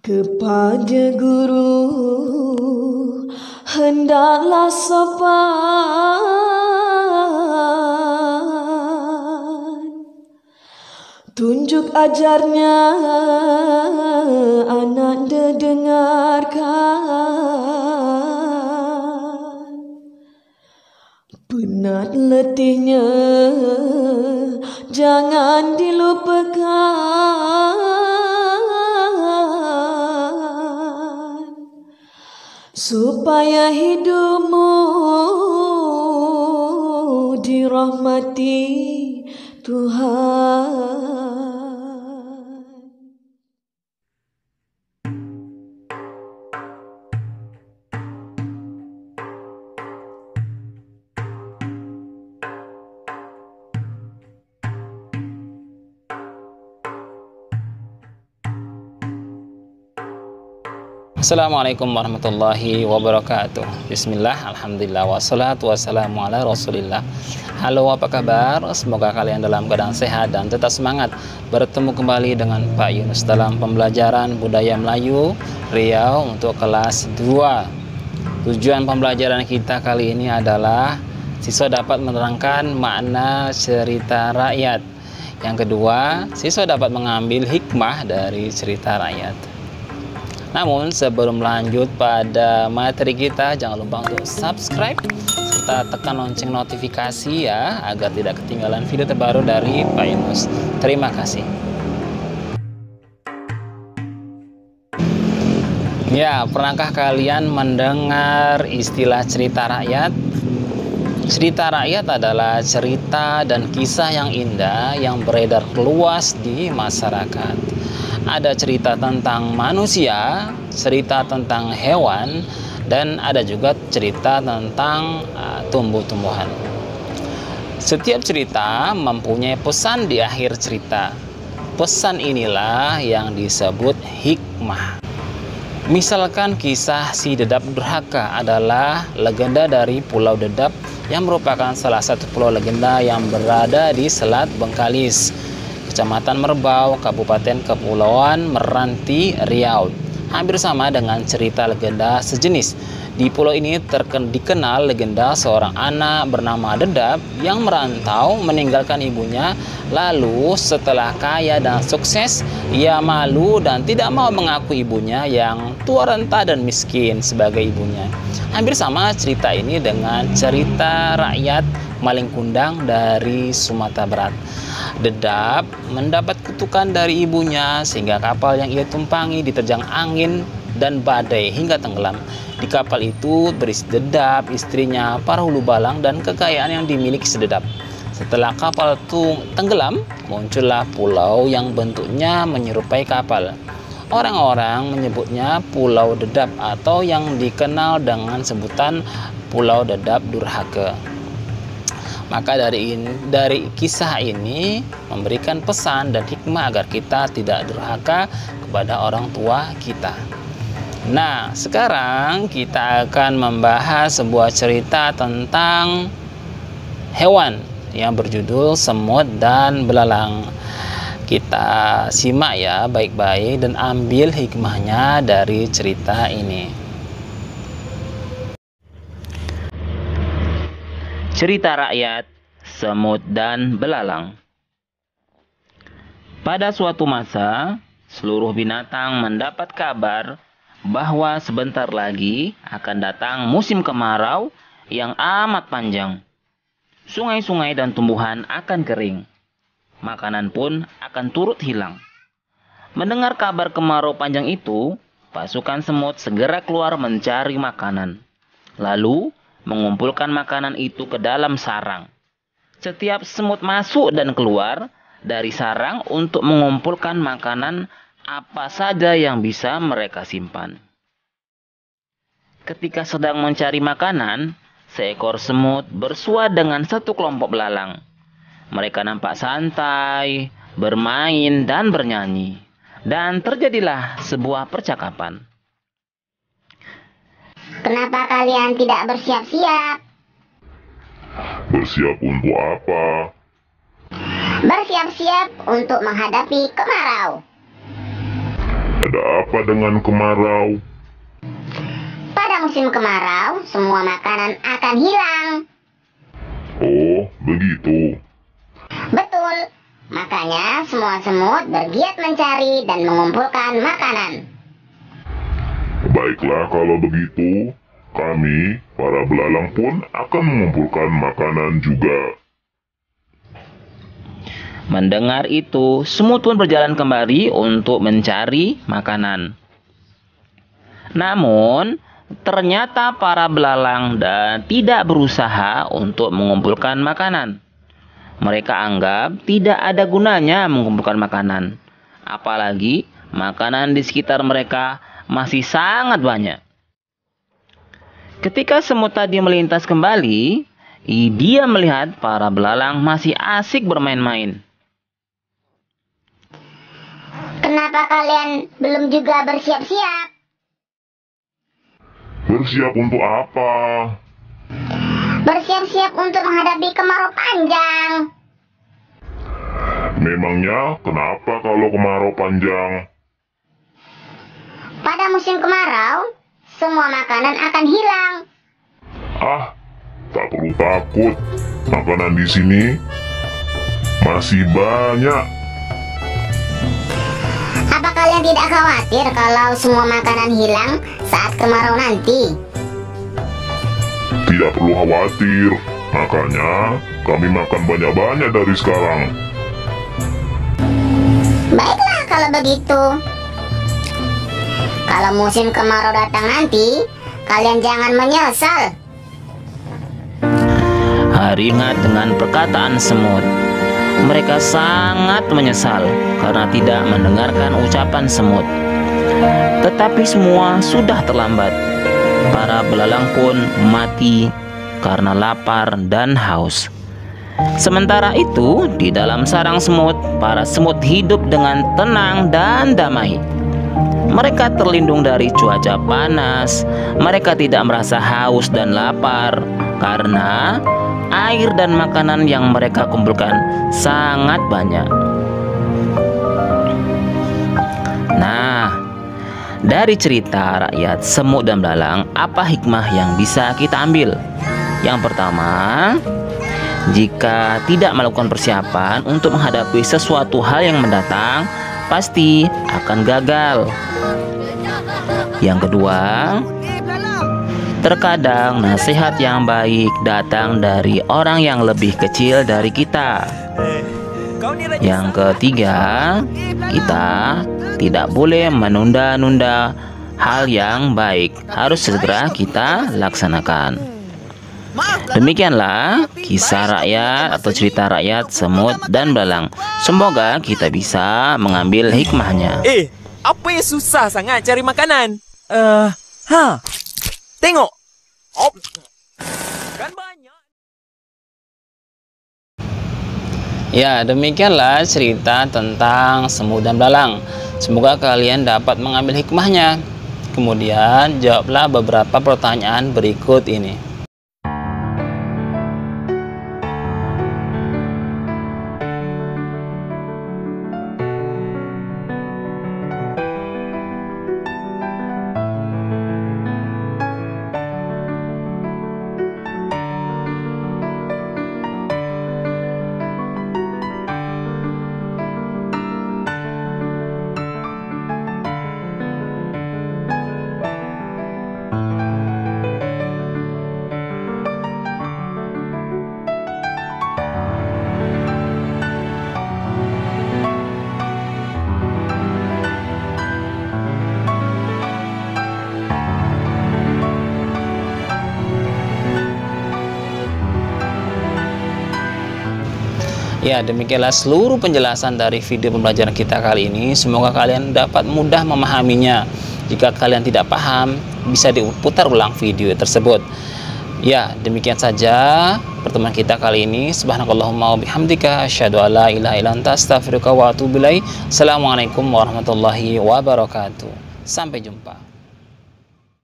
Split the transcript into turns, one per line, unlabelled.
Kepada guru hendaklah sopan, tunjuk ajarnya anak dengarkan. Penat letihnya jangan dilupakan, supaya hidupmu dirahmati Tuhan.
Assalamualaikum warahmatullahi wabarakatuh. Bismillah, alhamdulillah, wassalatu wassalamu ala rasulillah. Halo, apa kabar? Semoga kalian dalam keadaan sehat dan tetap semangat. Bertemu kembali dengan Pak Yunus dalam pembelajaran Budaya Melayu Riau untuk kelas 2. Tujuan pembelajaran kita kali ini adalah siswa dapat menerangkan makna cerita rakyat. Yang kedua, siswa dapat mengambil hikmah dari cerita rakyat. Namun sebelum lanjut pada materi kita, jangan lupa untuk subscribe serta tekan lonceng notifikasi ya, agar tidak ketinggalan video terbaru dari Pak Yunus. Terima kasih. Ya, pernahkah kalian mendengar istilah cerita rakyat? Cerita rakyat adalah cerita dan kisah yang indah yang beredar luas di masyarakat. Ada cerita tentang manusia, cerita tentang hewan, dan ada juga cerita tentang tumbuh-tumbuhan. Setiap cerita mempunyai pesan di akhir cerita. Pesan inilah yang disebut hikmah. Misalkan kisah si Dedap Durhaka adalah legenda dari Pulau Dedap yang merupakan salah satu pulau legenda yang berada di Selat Bengkalis, Kecamatan Merbau, Kabupaten Kepulauan Meranti, Riau. Hampir sama dengan cerita legenda sejenis. Di pulau ini dikenal legenda seorang anak bernama Dedap yang merantau meninggalkan ibunya. Lalu setelah kaya dan sukses, ia malu dan tidak mau mengaku ibunya yang tua renta dan miskin sebagai ibunya. Hampir sama cerita ini dengan cerita rakyat Maling Kundang dari Sumatera Barat. Dedap mendapat kutukan dari ibunya sehingga kapal yang ia tumpangi diterjang angin dan badai hingga tenggelam. Di kapal itu berisi Dedap, istrinya, para hulu balang, dan kekayaan yang dimiliki si Dedap. Setelah kapal itu tenggelam, muncullah pulau yang bentuknya menyerupai kapal. Orang-orang menyebutnya Pulau Dedap atau yang dikenal dengan sebutan Pulau Dedap Durhaka. Maka dari kisah ini memberikan pesan dan hikmah agar kita tidak durhaka kepada orang tua kita. Nah, sekarang kita akan membahas sebuah cerita tentang hewan yang berjudul Semut dan Belalang. Kita simak ya baik-baik dan ambil hikmahnya dari cerita ini. Cerita rakyat Semut dan Belalang. Pada suatu masa, seluruh binatang mendapat kabar bahwa sebentar lagi akan datang musim kemarau yang amat panjang. Sungai-sungai dan tumbuhan akan kering. Makanan pun akan turut hilang. Mendengar kabar kemarau panjang itu, pasukan semut segera keluar mencari makanan. Lalu mengumpulkan makanan itu ke dalam sarang. Setiap semut masuk dan keluar dari sarang untuk mengumpulkan makanan apa saja yang bisa mereka simpan. Ketika sedang mencari makanan, seekor semut bersua dengan satu kelompok belalang. Mereka nampak santai, bermain, dan bernyanyi. Dan terjadilah sebuah percakapan.
Kenapa kalian tidak bersiap-siap?
Bersiap untuk apa?
Bersiap-siap untuk menghadapi kemarau.
Ada apa dengan kemarau?
Pada musim kemarau, semua makanan akan hilang.
Oh, begitu.
Betul. Makanya semua semut bergiat mencari dan mengumpulkan makanan.
Baiklah kalau begitu, kami, para belalang pun akan mengumpulkan makanan juga.
Mendengar itu, semut pun berjalan kembali untuk mencari makanan. Namun, ternyata para belalang tidak berusaha untuk mengumpulkan makanan. Mereka anggap tidak ada gunanya mengumpulkan makanan. Apalagi makanan di sekitar mereka masih sangat banyak. Ketika semut tadi melintas kembali, dia melihat para belalang masih asik bermain-main.
Kenapa kalian belum juga bersiap-siap?
Bersiap untuk apa?
Bersiap-siap untuk menghadapi kemarau panjang.
Memangnya kenapa kalau kemarau panjang?
Pada musim kemarau, semua makanan akan hilang.
Ah, tak perlu takut. Makanan di sini masih banyak.
Apa kalian tidak khawatir kalau semua makanan hilang saat kemarau nanti?
Tidak perlu khawatir. Makanya kami makan banyak-banyak dari sekarang.
Baiklah kalau begitu. Kalau musim kemarau datang nanti, kalian jangan menyesal.
Hari ingat dengan perkataan semut. Mereka sangat menyesal karena tidak mendengarkan ucapan semut. Tetapi semua sudah terlambat. Para belalang pun mati karena lapar dan haus. Sementara itu, di dalam sarang semut, para semut hidup dengan tenang dan damai. Mereka terlindung dari cuaca panas. Mereka tidak merasa haus dan lapar karena air dan makanan yang mereka kumpulkan sangat banyak. Nah, dari cerita rakyat semut dan belalang, apa hikmah yang bisa kita ambil? Yang pertama, jika tidak melakukan persiapan untuk menghadapi sesuatu hal yang mendatang, pasti akan gagal. Yang kedua, terkadang nasihat yang baik datang dari orang yang lebih kecil dari kita. Yang ketiga, kita tidak boleh menunda-nunda hal yang baik. Harus segera kita laksanakan. Demikianlah kisah rakyat atau cerita rakyat semut dan belalang. Semoga kita bisa mengambil hikmahnya.
Apa yang susah sangat cari makanan? Tengok. Kan banyak.
Ya, demikianlah cerita tentang semut dan belalang. Semoga kalian dapat mengambil hikmahnya. Kemudian jawablah beberapa pertanyaan berikut ini. Ya, demikianlah seluruh penjelasan dari video pembelajaran kita kali ini. Semoga kalian dapat mudah memahaminya. Jika kalian tidak paham, bisa diputar ulang video tersebut. Ya, demikian saja pertemuan kita kali ini. Subhanakallahumma wa bihamdika asyhadu an la ilaha illa anta astaghfiruka wa atubu ilaik. Assalamualaikum warahmatullahi wabarakatuh. Sampai jumpa.